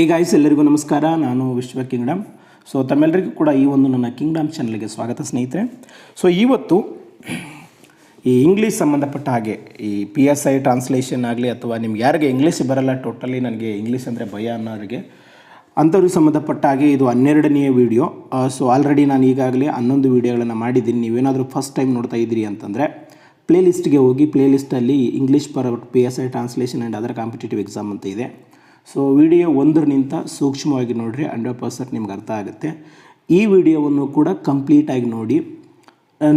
ಈ ಗಾಯ್ಸ್ ಎಲ್ಲರಿಗೂ ನಮಸ್ಕಾರ. ನಾನು ವಿಶ್ವ ಕಿಂಗ್ಡಮ್. ಸೊ ತಮ್ಮೆಲ್ಲರಿಗೂ ಕೂಡ ಈ ಒಂದು ನನ್ನ ಕಿಂಗ್ಡಮ್ ಚಾನಲ್ಗೆ ಸ್ವಾಗತ ಸ್ನೇಹಿತರೆ. ಸೊ ಇವತ್ತು ಈ ಇಂಗ್ಲೀಷ್ ಸಂಬಂಧಪಟ್ಟ ಹಾಗೆ ಈ PSI ಟ್ರಾನ್ಸ್ಲೇಷನ್ ಆಗಲಿ ಅಥವಾ ನಿಮ್ಗೆ ಯಾರಿಗೆ ಇಂಗ್ಲೀಷ್ ಬರಲ್ಲ, ಟೋಟಲಿ ನನಗೆ ಇಂಗ್ಲೀಷ್ ಅಂದರೆ ಭಯ ಅನ್ನೋರಿಗೆ ಅಂಥವ್ರಿಗೆ ಸಂಬಂಧಪಟ್ಟ ಹಾಗೆ ಇದು 12ನೇ ವೀಡಿಯೋ. ಸೊ ಆಲ್ರೆಡಿ ನಾನು ಈಗಾಗಲೇ 11 ವೀಡಿಯೋಗಳನ್ನು ಮಾಡಿದ್ದೀನಿ. ನೀವೇನಾದರೂ ಫಸ್ಟ್ ಟೈಮ್ ನೋಡ್ತಾ ಇದ್ದೀರಿ ಅಂತಂದರೆ ಪ್ಲೇಲಿಸ್ಟ್ಗೆ ಹೋಗಿ, ಪ್ಲೇಲಿಸ್ಟಲ್ಲಿ English for PSI translation and other competitive exam ಅಂತ ಇದೆ. ಸೊ ವಿಡಿಯೋ 1ರಿಂದ ಸೂಕ್ಷ್ಮವಾಗಿ ನೋಡಿರಿ, 100% ನಿಮ್ಗೆ ಅರ್ಥ ಆಗುತ್ತೆ. ಈ ವಿಡಿಯೋವನ್ನು ಕೂಡ ಕಂಪ್ಲೀಟಾಗಿ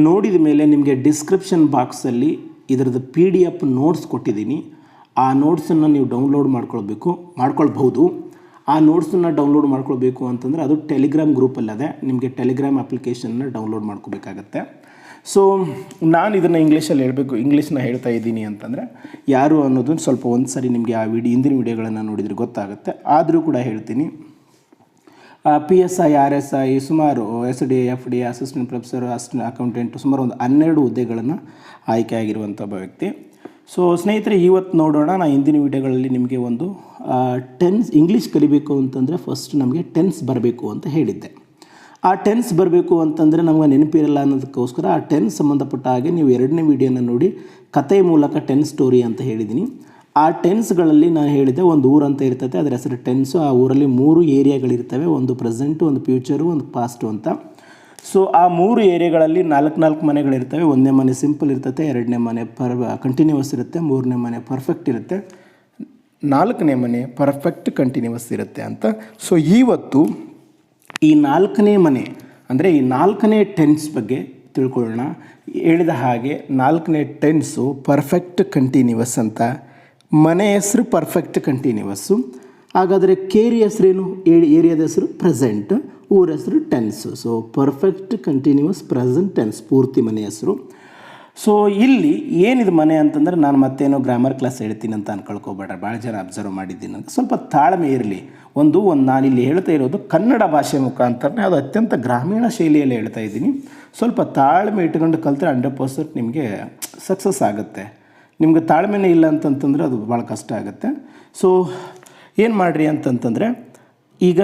ನೋಡಿದ ಮೇಲೆ ನಿಮಗೆ ಡಿಸ್ಕ್ರಿಪ್ಷನ್ ಬಾಕ್ಸಲ್ಲಿ ಇದರದ್ದು PDF ನೋಟ್ಸ್ ಕೊಟ್ಟಿದ್ದೀನಿ. ಆ ನೋಟ್ಸನ್ನು ನೀವು ಡೌನ್ಲೋಡ್ ಮಾಡ್ಕೊಳ್ಬಹುದು. ಆ ನೋಟ್ಸನ್ನು ಡೌನ್ಲೋಡ್ ಮಾಡ್ಕೊಳ್ಬೇಕು ಅಂತಂದರೆ ಅದು ಟೆಲಿಗ್ರಾಮ್ ಗ್ರೂಪಲ್ಲದೆ, ನಿಮಗೆ ಟೆಲಿಗ್ರಾಮ್ ಅಪ್ಲಿಕೇಶನ್ನ ಡೌನ್ಲೋಡ್ ಮಾಡ್ಕೋಬೇಕಾಗತ್ತೆ. ಸೊ ನಾನು ಇದನ್ನು ಇಂಗ್ಲೀಷ್ನ ಹೇಳ್ತಾ ಇದ್ದೀನಿ ಅಂತಂದರೆ ಯಾರು ಅನ್ನೋದು ಸ್ವಲ್ಪ ಒಂದು ಸರಿ ನಿಮಗೆ ಆ ಹಿಂದಿನ ವೀಡಿಯೋಗಳನ್ನು ನೋಡಿದರೆ ಗೊತ್ತಾಗುತ್ತೆ. ಆದರೂ ಕೂಡ ಹೇಳ್ತೀನಿ. PSI, RSI ಸುಮಾರು SD, FD, assistant professor, assistant accountant ಸುಮಾರು ಒಂದು 12 ಹುದ್ದೆಗಳನ್ನು ಆಯ್ಕೆ ಆಗಿರುವಂಥ ಒಬ್ಬ ವ್ಯಕ್ತಿ. ಸೊ ಸ್ನೇಹಿತರೆ, ಇವತ್ತು ನೋಡೋಣ. ನಾನು ಹಿಂದಿನ ವೀಡಿಯೋಗಳಲ್ಲಿ ನಿಮಗೆ ಒಂದು ಟೆನ್ಸ್ ಇಂಗ್ಲೀಷ್ ಕಲಿಬೇಕು ಅಂತಂದರೆ ಫಸ್ಟ್ ನಮಗೆ ಟೆನ್ಸ್ ಬರಬೇಕು ಅಂತ ಹೇಳಿದ್ದೆ. ಆ ಟೆನ್ಸ್ ಬರಬೇಕು ಅಂತಂದರೆ ನಮಗೆ ನೆನಪಿರಲ್ಲ ಅನ್ನೋದಕ್ಕೋಸ್ಕರ ಆ ಟೆನ್ಸ್ ಸಂಬಂಧಪಟ್ಟ ಹಾಗೆ ನೀವು 2ನೇ ವೀಡಿಯೋನ ನೋಡಿ, ಕಥೆಯ ಮೂಲಕ ಟೆನ್ಸ್ ಸ್ಟೋರಿ ಅಂತ ಹೇಳಿದ್ದೀನಿ. ಆ ಟೆನ್ಸ್ಗಳಲ್ಲಿ ನಾನು ಹೇಳಿದೆ ಒಂದು ಊರು ಅಂತ ಇರ್ತದೆ, ಅದರ ಹೆಸರು ಟೆನ್ಸು. ಆ ಊರಲ್ಲಿ 3 ಏರಿಯಾಗಳಿರ್ತವೆ, ಒಂದು ಪ್ರೆಸೆಂಟು, ಒಂದು ಫ್ಯೂಚರು, ಒಂದು ಪಾಸ್ಟು ಅಂತ. ಸೊ ಆ 3 ಏರಿಯಾಗಳಲ್ಲಿ 4 ಮನೆಗಳಿರ್ತವೆ. 1ನೇ ಮನೆ ಸಿಂಪಲ್ ಇರ್ತದೆ, 2ನೇ ಮನೆ ಕಂಟಿನ್ಯೂವಸ್ ಇರುತ್ತೆ, 3ನೇ ಮನೆ ಪರ್ಫೆಕ್ಟ್ ಇರುತ್ತೆ, 4ನೇ ಮನೆ ಪರ್ಫೆಕ್ಟ್ ಕಂಟಿನ್ಯೂವಸ್ ಇರುತ್ತೆ ಅಂತ. ಸೊ ಇವತ್ತು ಈ 4ನೇ ಮನೆ ಅಂದರೆ ಈ 4ನೇ ಟೆನ್ಸ್ ಬಗ್ಗೆ ತಿಳ್ಕೊಳ್ಳೋಣ. ಹೇಳಿದ ಹಾಗೆ 4ನೇ ಟೆನ್ಸು ಪರ್ಫೆಕ್ಟ್ ಕಂಟಿನ್ಯೂವಸ್ ಅಂತ. ಮನೆ ಹೆಸರು ಪರ್ಫೆಕ್ಟ್ ಕಂಟಿನ್ಯೂವಸ್ಸು. ಹಾಗಾದರೆ ಕೇರಿ ಹೆಸರೇನು? ಏರಿಯಾದ ಹೆಸರು ಪ್ರೆಸೆಂಟ್, ಊರ ಹೆಸರು tens. So perfect continuous present tense ಪೂರ್ತಿ ಮನೆ ಹೆಸರು. ಸೊ ಇಲ್ಲಿ ಏನಿದು ಮನೆ ಅಂತಂದರೆ, ನಾನು ಮತ್ತೇನೋ ಗ್ರಾಮರ್ ಕ್ಲಾಸ್ ಹೇಳ್ತೀನಿ ಅಂತ ಅನ್ಕೊಳ್ಕೊಬೇಡ್ರೆ, ಭಾಳ ಜನ ಅಬ್ಸರ್ವ್ ಮಾಡಿದ್ದೀನಿ ಅಂತ. ಸ್ವಲ್ಪ ತಾಳ್ಮೆ ಇರಲಿ. ಒಂದು ನಾನಿಲ್ಲಿ ಹೇಳ್ತಾ ಇರೋದು ಕನ್ನಡ ಭಾಷೆ ಮುಖಾಂತರನೇ, ಅದು ಅತ್ಯಂತ ಗ್ರಾಮೀಣ ಶೈಲಿಯಲ್ಲಿ ಹೇಳ್ತಾ ಇದ್ದೀನಿ. ಸ್ವಲ್ಪ ತಾಳ್ಮೆ ಇಟ್ಕೊಂಡು ಕಲಿತ್ರೆ 100% ನಿಮಗೆ ಸಕ್ಸಸ್ ಆಗುತ್ತೆ. ನಿಮ್ಗೆ ತಾಳ್ಮೆನೇ ಇಲ್ಲ ಅಂತಂತಂದರೆ ಅದು ಭಾಳ ಕಷ್ಟ ಆಗುತ್ತೆ. ಸೊ ಏನು ಮಾಡಿರಿ ಅಂತಂತಂದರೆ, ಈಗ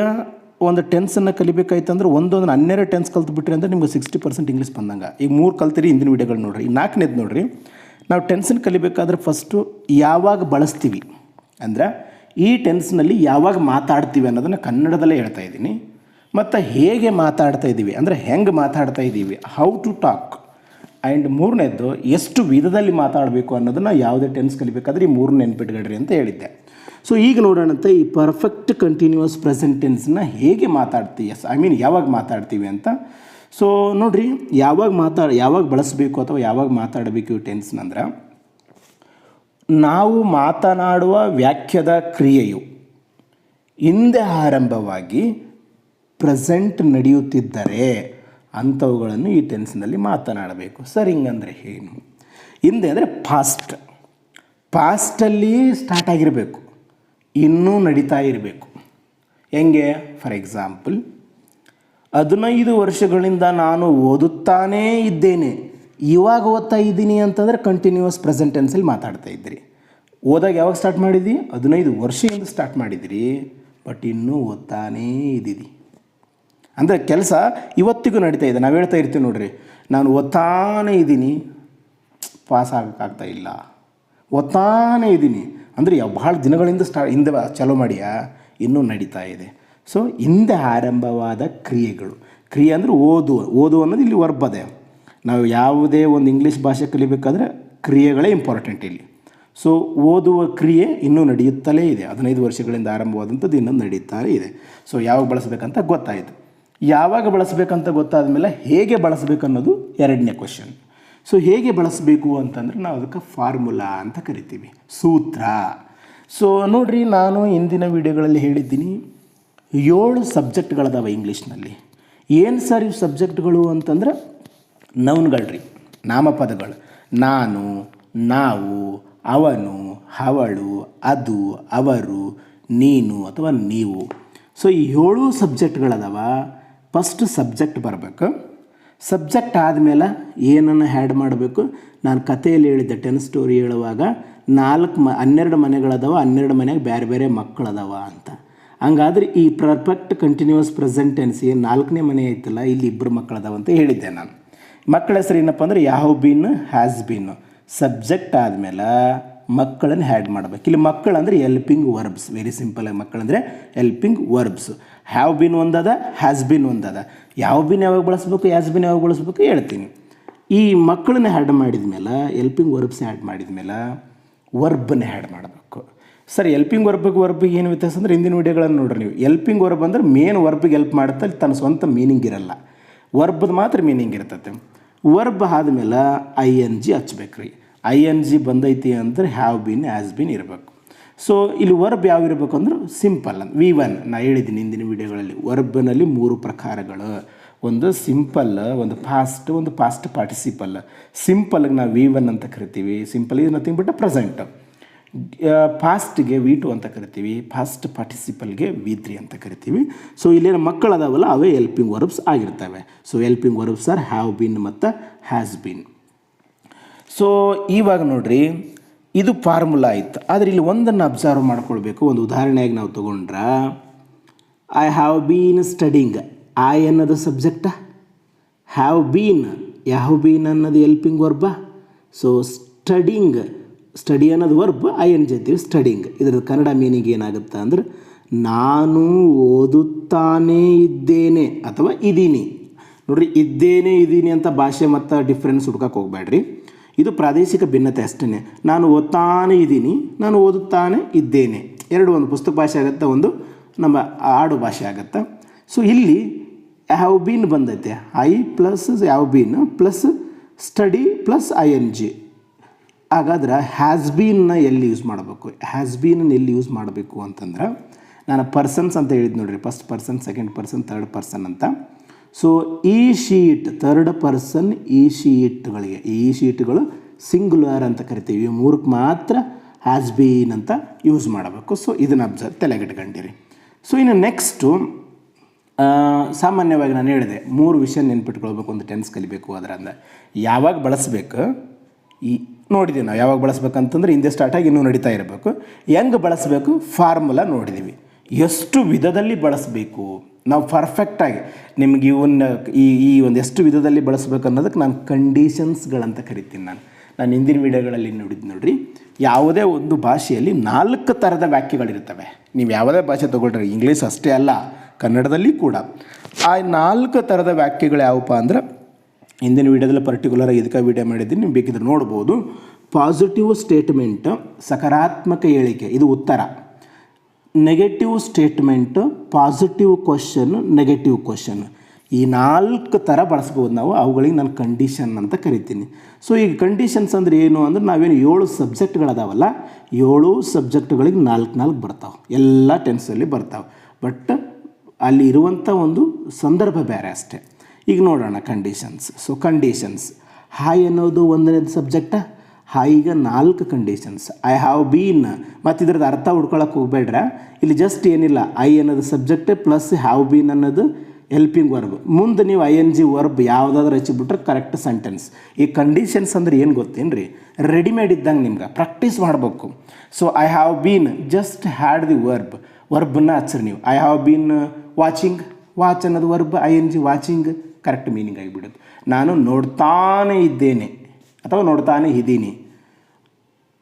ಒಂದು ಟೆನ್ಸನ್ನು ಕಲಿಬೇಕಾಯ್ತಂದ್ರೆ ಒಂದು 12 ಟೆನ್ಸ್ ಕಲ್ತ್ಬಿಟ್ರಿ ಅಂದರೆ ನಿಮ್ಗೆ 60% ಇಂಗ್ಲೀಷ್ ಬಂದಂಗೆ. ಈಗ 3 ಕಲ್ತಿರಿ, ಹಿಂದಿನ ವೀಡಿಯೋಗಳು ನೋಡಿರಿ. ಈ 4ನೇದು ನೋಡಿರಿ. ನಾವು ಟೆನ್ಸನ್ನು ಕಲಿಬೇಕಾದ್ರೆ ಫಸ್ಟು ಯಾವಾಗ ಬಳಸ್ತೀವಿ ಅಂದರೆ ಈ ಟೆನ್ಸ್ನಲ್ಲಿ ಯಾವಾಗ ಮಾತಾಡ್ತೀವಿ ಅನ್ನೋದನ್ನು ಕನ್ನಡದಲ್ಲೇ ಹೇಳ್ತಾ ಇದ್ದೀನಿ. ಮತ್ತು ಹೇಗೆ ಮಾತಾಡ್ತಾ ಇದ್ದೀವಿ ಅಂದರೆ ಹೆಂಗೆ ಮಾತಾಡ್ತಾ ಇದ್ದೀವಿ, ಹೌ ಟು ಟಾಕ್. ಆ್ಯಂಡ್ 3ನೇದು ಎಷ್ಟು ವಿಧದಲ್ಲಿ ಮಾತಾಡಬೇಕು ಅನ್ನೋದನ್ನು ಯಾವುದೇ ಟೆನ್ಸ್ ಕಲಿಬೇಕಾದ್ರೆ ಈ 3 ನೆನ್ಪಿಟ್ಕೊಳ್ರಿ ಅಂತ ಹೇಳಿದ್ದೆ. ಸೊ ಈಗ ನೋಡೋಣಂತೆ ಈ ಪರ್ಫೆಕ್ಟ್ ಕಂಟಿನ್ಯೂವಸ್ ಪ್ರೆಸೆಂಟ್ ಟೆನ್ಸ್ನ ಹೇಗೆ ಮಾತಾಡ್ತೀವಿ, ಯಾವಾಗ ಮಾತಾಡ್ತೀವಿ ಅಂತ. ಸೊ ನೋಡಿರಿ, ಯಾವಾಗ ಬಳಸಬೇಕು ಅಥವಾ ಯಾವಾಗ ಮಾತಾಡಬೇಕು ಈ ಟೆನ್ಸ್ನಂದ್ರೆ, ನಾವು ಮಾತನಾಡುವ ವಾಕ್ಯದ ಕ್ರಿಯೆಯು ಹಿಂದೆ ಆರಂಭವಾಗಿ ಪ್ರೆಸೆಂಟ್ ನಡೆಯುತ್ತಿದ್ದರೆ ಅಂಥವುಗಳನ್ನು ಈ ಟೆನ್ಸ್ನಲ್ಲಿ ಮಾತನಾಡಬೇಕು. ಸರ್, ಹಿಂಗಂದರೆ ಏನು? ಹಿಂದೆ ಅಂದರೆ ಪಾಸ್ಟಲ್ಲಿ ಸ್ಟಾರ್ಟ್ ಆಗಿರಬೇಕು, ಇನ್ನೂ ನಡೀತಾ ಇರಬೇಕು. ಹೆಂಗೆ? ಫಾರ್ ಎಕ್ಸಾಂಪಲ್, 15 ವರ್ಷಗಳಿಂದ ನಾನು ಓದುತ್ತಾನೇ ಇದ್ದೇನೆ, ಇವಾಗ ಓದ್ತಾ ಇದ್ದೀನಿ ಅಂತಂದರೆ ಕಂಟಿನ್ಯೂವಸ್ ಪ್ರೆಸೆಂಟ್ ಟೆನ್ಸಲ್ಲಿ ಮಾತಾಡ್ತಾ ಇದ್ದಿರಿ. ಓದಾಗ ಯಾವಾಗ ಸ್ಟಾರ್ಟ್ ಮಾಡಿದ್ರಿ? 15 ವರ್ಷದಿಂದ ಸ್ಟಾರ್ಟ್ ಮಾಡಿದಿರಿ, ಬಟ್ ಇನ್ನೂ ಓದ್ತಾನೇ ಇದ್ದೀರಿ ಅಂದರೆ ಕೆಲಸ ಇವತ್ತಿಗೂ ನಡೀತಾ ಇದೆ. ನಾವು ಹೇಳ್ತಾ ಇರ್ತೀವಿ ನೋಡ್ರಿ, ನಾನು ಓದ್ತಾನೇ ಇದ್ದೀನಿ, ಪಾಸ್ ಆಗೋಕ್ಕಾಗ್ತಾ ಇಲ್ಲ. ಓದ್ತಾನೇ ಇದ್ದೀನಿ ಅಂದರೆ ಭಾಳ ದಿನಗಳಿಂದ ಹಿಂದೆ ಚಾಲೂ ಮಾಡಿಯಾ, ಇನ್ನೂ ನಡೀತಾ ಇದೆ. ಸೊ ಹಿಂದೆ ಆರಂಭವಾದ ಕ್ರಿಯೆಗಳು. ಕ್ರಿಯೆ ಅಂದರೆ ಓದು ಅನ್ನೋದು ಇಲ್ಲಿ ವರ್ಬದೆ. ನಾವು ಯಾವುದೇ ಒಂದು ಇಂಗ್ಲೀಷ್ ಭಾಷೆ ಕಲಿಬೇಕಾದ್ರೆ ಕ್ರಿಯೆಗಳೇ ಇಂಪಾರ್ಟೆಂಟ್ ಇಲ್ಲಿ. ಸೊ ಓದುವ ಕ್ರಿಯೆ ಇನ್ನೂ ನಡೆಯುತ್ತಲೇ ಇದೆ. 15 ವರ್ಷಗಳಿಂದ ಆರಂಭವಾದಂಥದ್ದು ಇನ್ನೂ ನಡೀತಾ ಇದೆ. ಸೊ ಯಾವಾಗ ಬಳಸಬೇಕಂತ ಗೊತ್ತಾಯಿತು. ಯಾವಾಗ ಬಳಸಬೇಕಂತ ಗೊತ್ತಾದ ಮೇಲೆ ಹೇಗೆ ಬಳಸಬೇಕು ಅನ್ನೋದು 2ನೇ ಕ್ವೆಶ್ಚನ್. ಸೊ ಹೇಗೆ ಬಳಸಬೇಕು ಅಂತಂದರೆ ನಾವು ಅದಕ್ಕೆ ಫಾರ್ಮುಲಾ ಅಂತ ಕರಿತೀವಿ, ಸೂತ್ರ. ಸೊ ನೋಡಿರಿ, ನಾನು ಹಿಂದಿನ ವೀಡಿಯೋಗಳಲ್ಲಿ ಹೇಳಿದ್ದೀನಿ 7 ಸಬ್ಜೆಕ್ಟ್ಗಳದಾವೆ ಇಂಗ್ಲೀಷ್ನಲ್ಲಿ. ಏನು ಸರ್ ಇವು ಸಬ್ಜೆಕ್ಟ್ಗಳು ಅಂತಂದ್ರೆ ನೌನ್ಗಳ್ರಿ, ನಾಮಪದಗಳು. ನಾನು, ನಾವು, ಅವನು, ಅವಳು, ಅದು, ಅವರು, ನೀನು ಅಥವಾ ನೀವು. ಸೊ ಈ 7 ಸಬ್ಜೆಕ್ಟ್ಗಳದಾವ. ಫಸ್ಟ್ ಸಬ್ಜೆಕ್ಟ್ ಬರಬೇಕು. ಸಬ್ಜೆಕ್ಟ್ ಆದಮೇಲೆ ಏನನ್ನು ಆ್ಯಡ್ ಮಾಡಬೇಕು? ನಾನು ಕಥೆಯಲ್ಲಿ ಹೇಳಿದ್ದೆ, ಟೆನ್ಸ್ ಸ್ಟೋರಿ ಹೇಳುವಾಗ 12 ಮನೆಗಳದಾವ, 12 ಮನೆಗೆ ಬೇರೆ ಬೇರೆ ಮಕ್ಕಳದಾವ ಅಂತ. ಹಂಗಾದ್ರೆ ಈ ಪರ್ಫೆಕ್ಟ್ ಕಂಟಿನ್ಯೂಸ್ ಪ್ರೆಸೆಂಟ್ ಟೆನ್ಸ್ ಏನು 4ನೇ ಮನೆ ಐತಲ್ಲ, ಇಲ್ಲಿ ಇಬ್ಬರು ಮಕ್ಕಳದಾವಂತ ಹೇಳಿದ್ದೆ ನಾನು. ಮಕ್ಕಳ ಹೆಸರು ಏನಪ್ಪ ಅಂದ್ರೆ have been, has been. Subject ಆದಮೇಲೆ ಮಕ್ಕಳನ್ನು ಹ್ಯಾಡ್ ಮಾಡಬೇಕು. ಇಲ್ಲಿ ಮಕ್ಕಳು ಅಂದರೆ ಎಲ್ಪಿಂಗ್ ವರ್ಬ್ಸ್. ವೆರಿ ಸಿಂಪಲ್ ಆಗಿ ಮಕ್ಕಳಂದರೆ ಎಲ್ಪಿಂಗ್ ವರ್ಬ್ಸ್. ಹ್ಯಾವ್ ಬೀನ್ ಒಂದದ, ಹ್ಯಾಸ್ ಬೀನ್ ಒಂದದ. ಯಾವ ಬೀನ್ ಯಾವಾಗ ಬಳಸ್ಬೇಕು, ಹ್ಯಾಸ್ ಬೀನ್ ಯಾವಾಗ ಬಳಸ್ಬೇಕು ಹೇಳ್ತೀನಿ. ಈ ಮಕ್ಕಳನ್ನ ಹ್ಯಾಡ್ ಮಾಡಿದ ಮೇಲೆ, ಎಲ್ಪಿಂಗ್ ವರ್ಬ್ಸ್ ಹ್ಯಾಡ್ ಮಾಡಿದ ಮೇಲೆ ವರ್ಬನ್ನ ಹ್ಯಾಡ್ ಮಾಡಬೇಕು. ಸರ್ ಎಲ್ಪಿಂಗ್ ವರ್ಬಿಗೆ ಏನು ವ್ಯತ್ಯಾಸ ಅಂದರೆ ಹಿಂದಿನ ವಿಡಿಯೋಗಳನ್ನು ನೋಡ್ರಿ ನೀವು. ಎಲ್ಪಿಂಗ್ ವರ್ಬ್ ಅಂದ್ರೆ ಮೇನ್ ವರ್ಬಿಗೆ ಹೆಲ್ಪ್ ಮಾಡುತ್ತೆ, ಅಲ್ಲಿ ತನ್ನ ಸ್ವಂತ ಮೀನಿಂಗ್ ಇರಲ್ಲ. ವರ್ಬ್ದು ಮಾತ್ರ ಮೀನಿಂಗ್ ಇರ್ತೈತೆ. ವರ್ಬ್ ಆದಮೇಲೆ ಐ ಎನ್ ಜಿ ಹಚ್ಬೇಕು ರೀ. ಐ ಎನ್ ಜಿ ಬಂದೈತಿ ಅಂದರೆ ಹ್ಯಾವ್ ಬೀನ್, ಹ್ಯಾಸ್ ಬೀನ್ ಇರಬೇಕು. ಸೊ ಇಲ್ಲಿ ವರ್ಬ್ ಯಾವ ಇರಬೇಕು ಅಂದ್ರೆ ಸಿಂಪಲ್ ಅಂತ. V1 ನಾ ಹೇಳಿದ್ದೀನಿ ಹಿಂದಿನ ವಿಡಿಯೋಗಳಲ್ಲಿ. ವರ್ಬ್ನಲ್ಲಿ 3 ಪ್ರಕಾರಗಳು. ಒಂದು ಸಿಂಪಲ್, ಒಂದು ಫಾಸ್ಟ್, ಒಂದು ಪಾಸ್ಟ್ ಪಾರ್ಟಿಸಿಪಲ್. ಸಿಂಪಲ್ಗೆ ನಾವು V1 ಅಂತ ಕರಿತೀವಿ. ಸಿಂಪಲ್ ಇದು ನಥಿಂಗ್ ಬಟ್ ಪ್ರೆಸೆಂಟ್. ಫಾಸ್ಟ್ಗೆ V2 ಅಂತ ಕರಿತೀವಿ. ಫಾಸ್ಟ್ ಪಾರ್ಟಿಸಿಪಲ್ಗೆ V3 ಅಂತ ಕರಿತೀವಿ. ಸೊ ಇಲ್ಲೇನು ಮಕ್ಕಳು ಅದಾವಲ್ಲ ಅವೇ ಎಲ್ಪಿಂಗ್ ವರ್ಬ್ಸ್ ಆಗಿರ್ತವೆ. So helping verbs are have been ಮತ್ತು ಹ್ಯಾಸ್ ಬೀನ್. ಸೊ ಇವಾಗ ನೋಡ್ರಿ, ಇದು ಫಾರ್ಮುಲಾ ಆಯಿತು. ಆದರೆ ಇಲ್ಲಿ ಒಂದನ್ನು ಅಬ್ಸರ್ವ್ ಮಾಡ್ಕೊಳ್ಬೇಕು. ಒಂದು ಉದಾಹರಣೆಯಾಗಿ ನಾವು ತೊಗೊಂಡ್ರೆ, I have been studying. I ಅನ್ನೋದು ಸಬ್ಜೆಕ್ಟ, ಹ್ಯಾವ್ ಬೀನ್ ಅನ್ನೋದು ಎಲ್ಪಿಂಗ್ ವರ್ಬ. ಸೊ ಸ್ಟಡಿ ಅನ್ನೋದು ವರ್ಬ್, ಐ ಎನ್ ಜಿ ಅಂತೀವಿ ಸ್ಟಡಿಂಗ್. ಇದ್ರದ್ದು ಕನ್ನಡ ಮೀನಿಂಗ್ ಏನಾಗುತ್ತೆ ಅಂದ್ರೆ ನಾನು ಓದುತ್ತಾನೇ ಇದ್ದೇನೆ ಅಥವಾ ಇದ್ದೀನಿ. ನೋಡಿರಿ, ಇದ್ದೇನೆ ಇದೀನಿ ಅಂತ ಭಾಷೆ ಮತ್ತು ಡಿಫ್ರೆನ್ಸ್ ಹುಡ್ಕಕ್ಕೆ ಹೋಗಬೇಡ್ರಿ. ಇದು ಪ್ರಾದೇಶಿಕ ಭಿನ್ನತೆ ಅಷ್ಟೇ. ನಾನು ಓದ್ತಾನೆ ಇದ್ದೀನಿ, ನಾನು ಓದುತ್ತಾನೆ ಇದ್ದೇನೆ. ಎರಡು, ಒಂದು ಪುಸ್ತಕ ಭಾಷೆ ಆಗುತ್ತೆ, ಒಂದು ನಮ್ಮ ಆಡು ಭಾಷೆ ಆಗುತ್ತೆ. ಸೊ ಇಲ್ಲಿ ಹ್ಯಾವ್ ಬೀನ್ ಬಂದೈತೆ. I plus have bean plus study plus I N G. ಹಾಗಾದ್ರೆ ಹ್ಯಾಸ್ ಬೀನ್ನ ಎಲ್ಲಿ ಯೂಸ್ ಮಾಡಬೇಕು? ಹ್ಯಾಸ್ ಬೀನನ್ನು ಎಲ್ಲಿ ಯೂಸ್ ಮಾಡಬೇಕು ಅಂತಂದ್ರೆ, ನಾನು ಪರ್ಸನ್ಸ್ ಅಂತ ಹೇಳಿದ್ದು ನೋಡಿರಿ. First person, second person, third person ಅಂತ. ಸೊ ಈ ಶೀಟ್ ಥರ್ಡ್ ಪರ್ಸನ್, ಈ ಶೀಟ್ಗಳು ಸಿಂಗುಲರ್ ಅಂತ ಕರಿತೀವಿ. 3ಕ್ಕೆ ಮಾತ್ರ ಹ್ಯಾಸ್ ಬೀನ್ ಅಂತ ಯೂಸ್ ಮಾಡಬೇಕು. ಸೊ ಇದನ್ನು ಅಬ್ಸರ್ವ್ ತಲೆಗಿಟ್ಕೊಂಡಿರಿ. ಸೊ ಇನ್ನು ನೆಕ್ಸ್ಟು, ಸಾಮಾನ್ಯವಾಗಿ ನಾನು ಹೇಳಿದೆ 3 ವಿಷಯ ನೆನ್ಪಿಟ್ಕೊಳ್ಬೇಕು ಒಂದು ಟೆನ್ಸ್ ಕಲಿಬೇಕು. ಅದರಿಂದ ಯಾವಾಗ ಬಳಸಬೇಕು ಈ ನೋಡಿದ್ದೀವಿ ನಾವು. ಯಾವಾಗ ಬಳಸ್ಬೇಕಂತಂದ್ರೆ ಹಿಂದೆ ಸ್ಟಾರ್ಟಾಗಿ ಇನ್ನೂ ನಡೀತಾ ಇರಬೇಕು. ಹೆಂಗೆ ಬಳಸಬೇಕು ಫಾರ್ಮುಲಾ ನೋಡಿದ್ದೀವಿ. ಎಷ್ಟು ವಿಧದಲ್ಲಿ ಬಳಸಬೇಕು ನಾವು ಪರ್ಫೆಕ್ಟಾಗಿ ನಿಮ್ಗೆ ಇವನ್ನ ಈ ಒಂದು ಎಷ್ಟು ವಿಧದಲ್ಲಿ ಬಳಸಬೇಕು ಅನ್ನೋದಕ್ಕೆ ನಾನು ಕಂಡೀಷನ್ಸ್ಗಳಂತ ಕರಿತೀನಿ. ನಾನು ಹಿಂದಿನ ವಿಡಿಯೋಗಳಲ್ಲಿ ನೋಡ್ರಿ, ಯಾವುದೇ ಒಂದು ಭಾಷೆಯಲ್ಲಿ 4 ಥರದ ವಾಕ್ಯಗಳಿರ್ತವೆ. ನೀವು ಯಾವುದೇ ಭಾಷೆ ತೊಗೊಳ್ರಿ, ಇಂಗ್ಲೀಷ್ ಅಷ್ಟೇ ಅಲ್ಲ, ಕನ್ನಡದಲ್ಲಿ ಕೂಡ ಆ 4 ಥರದ ವಾಕ್ಯಗಳು ಯಾವಪ್ಪ ಅಂದ್ರೆ, ಹಿಂದಿನ ವೀಡಿಯೋದಲ್ಲಿ ಪರ್ಟಿಕ್ಯುಲರ್ ಇದಕ್ಕೆ ವಿಡಿಯೋ ಮಾಡಿದ್ದೀನಿ, ನೀವು ಬೇಕಿದ್ರೆ ನೋಡ್ಬೋದು. ಪಾಸಿಟಿವ್ ಸ್ಟೇಟ್ಮೆಂಟ್, ಸಕಾರಾತ್ಮಕ ಹೇಳಿಕೆ, ಇದು ಉತ್ತರ. Negative statement, positive question, negative question. ಈ 4 ಥರ ಬಳಸ್ಬೋದು ನಾವು. ಅವುಗಳಿಗೆ ನಾನು ಕಂಡೀಷನ್ ಅಂತ ಕರಿತೀನಿ. ಸೊ ಈಗ ಕಂಡೀಷನ್ಸ್ ಅಂದರೆ ಏನು ಅಂದ್ರೆ, ನಾವೇನು 7 ಸಬ್ಜೆಕ್ಟ್ಗಳದಾವಲ್ಲ, 7 ಸಬ್ಜೆಕ್ಟ್ಗಳಿಗೆ 4 ಬರ್ತಾವೆ. ಎಲ್ಲ ಟೆನ್ಸಲ್ಲಿ ಬರ್ತಾವೆ. ಬಟ್ ಅಲ್ಲಿ ಇರುವಂಥ ಒಂದು ಸಂದರ್ಭ ಬೇರೆ ಅಷ್ಟೇ. ಈಗ ನೋಡೋಣ ಕಂಡೀಷನ್ಸ್. ಸೊ ಕಂಡೀಷನ್ಸ್, ಹಾಯ್ ಅನ್ನೋದು 1ನೇದು ಸಬ್ಜೆಕ್ಟ. ಹಾಯಿಗೆ 4 ಕಂಡೀಷನ್ಸ್. ಐ ಹ್ಯಾವ್ ಬೀನ್, ಮತ್ತು ಇದ್ರದ್ದು ಅರ್ಥ ಹುಡ್ಕೊಳಕ್ಕೆ ಹೋಗ್ಬೇಡ್ರ. ಇಲ್ಲಿ ಜಸ್ಟ್ ಏನಿಲ್ಲ, ಐ ಅನ್ನೋದು ಸಬ್ಜೆಕ್ಟ್ ಪ್ಲಸ್ ಹ್ಯಾವ್ ಬೀನ್ ಅನ್ನೋದು ಹೆಲ್ಪಿಂಗ್ ವರ್ಬ್. ಮುಂದೆ ನೀವು ಐ ಎನ್ ಜಿ ವರ್ಬ್ ಯಾವುದಾದ್ರೂ ಹಚ್ಚಿಬಿಟ್ರೆ ಕರೆಕ್ಟ್ ಸೆಂಟೆನ್ಸ್. ಈ ಕಂಡೀಷನ್ಸ್ ಅಂದ್ರೆ ಏನು ಗೊತ್ತೇನು ರೀ, ರೆಡಿಮೇಡ್ ಇದ್ದಂಗೆ ನಿಮ್ಗೆ ಪ್ರಾಕ್ಟೀಸ್ ಮಾಡಬೇಕು. So I have been, just add the ವರ್ಬನ್ನ ಹಚ್ಚಿರಿ ನೀವು. I have been watching, watch ಅನ್ನೋದು verb, I N G watching correct meaning ಆಗಿಬಿಡುತ್ತೆ. ನಾನು ನೋಡ್ತಾನೆ ಇದ್ದೇನೆ ಅಥವಾ ನೋಡ್ತಾನೆ ಇದ್ದೀನಿ.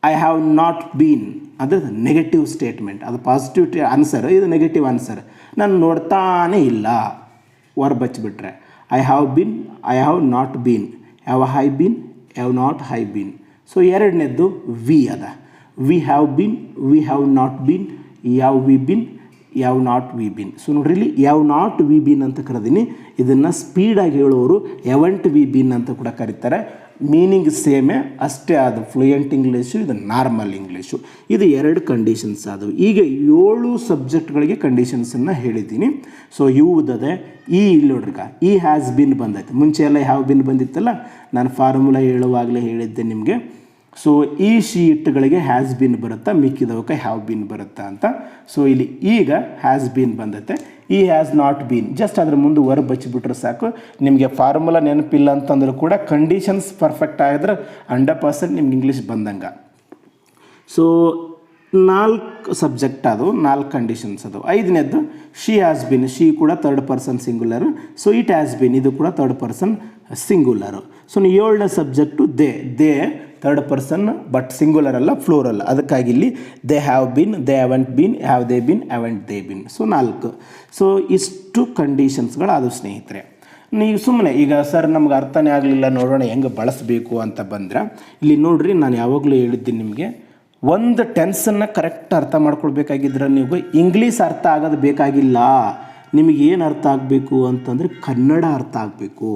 ಐ ಹ್ಯಾವ್ ನಾಟ್ ಬೀನ್ ಅದು ನೆಗೆಟಿವ್ ಸ್ಟೇಟ್ಮೆಂಟ್, ಅದು ಪಾಸಿಟಿವ್ ಆನ್ಸರ್, ಇದು ನೆಗೆಟಿವ್ ಆನ್ಸರ್. ನಾನು ನೋಡ್ತಾನೆ ಇಲ್ಲ ವರ್ಬ್ ಹಚ್ಚಿಬಿಟ್ರೆ. I have been, I have not been. Have I been, have not I been. So ಎರಡನೇದ್ದು ವಿ ಅದ. We have been, we have not been, have we been, have not we been. So ನೋಡ್ರಿ, ಇಲ್ಲಿ ಯಾವ್ not we bean ಅಂತ ಕರೆದೀನಿ. ಇದನ್ನು ಸ್ಪೀಡಾಗಿ ಹೇಳೋರು ಎವಂಟ್ we been ಅಂತ ಕೂಡ ಕರೀತಾರೆ. ಮೀನಿಂಗ್ ಸೇಮೇ, ಅಷ್ಟೇ ಅದು ಫ್ಲೂಯೆಂಟ್ ಇಂಗ್ಲೀಷು, ಇದು ನಾರ್ಮಲ್ ಇಂಗ್ಲೀಷು. ಇದು 2 ಕಂಡೀಷನ್ಸ್ ಆದವು. ಈಗ 7 ಸಬ್ಜೆಕ್ಟ್ಗಳಿಗೆ ಕಂಡೀಷನ್ಸನ್ನು ಹೇಳಿದ್ದೀನಿ. ಸೊ ಇವುದದೆ ಈ ಇಲ್ಲಿ ನೋಡ್ರಿಕ, ಈ ಹ್ಯಾಸ್ ಬಿನ್ ಬಂದೈತೆ. ಮುಂಚೆ ಎಲ್ಲ ಹ್ಯಾವ್ ಬಿನ್ ಬಂದಿತ್ತಲ್ಲ, ನಾನು ಫಾರ್ಮುಲಾ ಹೇಳುವಾಗಲೇ ಹೇಳಿದ್ದೆ ನಿಮಗೆ. ಸೊ ಈ ಶೀಟ್ಗಳಿಗೆ ಹ್ಯಾಸ್ ಬಿನ್ ಬರುತ್ತಾ, ಮಿಕ್ಕಿದವಕ್ಕೆ ಹ್ಯಾವ್ ಬಿನ್ ಬರುತ್ತಾ ಅಂತ. ಸೊ ಇಲ್ಲಿ ಈಗ ಹ್ಯಾಸ್ ಬಿನ್ ಬಂದೈತೆ. ಈ ಹ್ಯಾಸ್ ನಾಟ್ ಬೀನ್, ಜಸ್ಟ್ ಅದ್ರ ಮುಂದೆ ವರ್ಬ್ ಹಚ್ಚಿಬಿಟ್ರೆ ಸಾಕು. ನಿಮಗೆ ಫಾರ್ಮುಲಾ ನೆನಪಿಲ್ಲ ಅಂತಂದ್ರೆ ಕೂಡ ಕಂಡೀಷನ್ಸ್ ಪರ್ಫೆಕ್ಟ್ ಆಗಿದ್ರೆ 100% ನಿಮ್ಗೆ ಇಂಗ್ಲೀಷ್ ಬಂದಂಗೆ. ಸೊ 4 ಸಬ್ಜೆಕ್ಟ್ ಅದು, 4 ಕಂಡೀಷನ್ಸ್ ಅದು. 5ನೇದ್ದು ಶಿ ಹ್ಯಾಸ್ ಬಿನ್, ಶಿ ಕೂಡ third person singular, so it has been ಇದು ಕೂಡ ಥರ್ಡ್ ಪರ್ಸನ್ ಸಿಂಗುಲರು. ಸೊ 7ನೇ subject they third person but singular ಅಲ್ಲ, ಫ್ಲೋರಲ್. ಅದಕ್ಕಾಗಿ ಇಲ್ಲಿ they have been, they haven't been, have they been, haven't they been. So 4. So ಇಷ್ಟು ಕಂಡೀಷನ್ಸ್ಗಳಾದವು ಸ್ನೇಹಿತರೆ. ನೀವು ಸುಮ್ಮನೆ ಈಗ ಸರ್ ನಮ್ಗೆ ಅರ್ಥನೇ ಆಗಲಿಲ್ಲ, ನೋಡೋಣ ಹೆಂಗೆ ಬಳಸಬೇಕು ಅಂತ ಬಂದ್ರೆ ಇಲ್ಲಿ ನೋಡ್ರಿ, ನಾನು ಯಾವಾಗಲೂ ಹೇಳಿದ್ದೀನಿ ನಿಮಗೆ, ಒಂದು ಟೆನ್ಸನ್ನು ಕರೆಕ್ಟ್ ಅರ್ಥ ಮಾಡ್ಕೊಳ್ಬೇಕಾಗಿದ್ರೆ ನೀವು ಇಂಗ್ಲೀಷ್ ಅರ್ಥ ಆಗೋದು ಬೇಕಾಗಿಲ್ಲ. ನಿಮಗೆ ಏನು ಅರ್ಥ ಆಗಬೇಕು ಅಂತಂದರೆ ಕನ್ನಡ ಅರ್ಥ ಆಗಬೇಕು.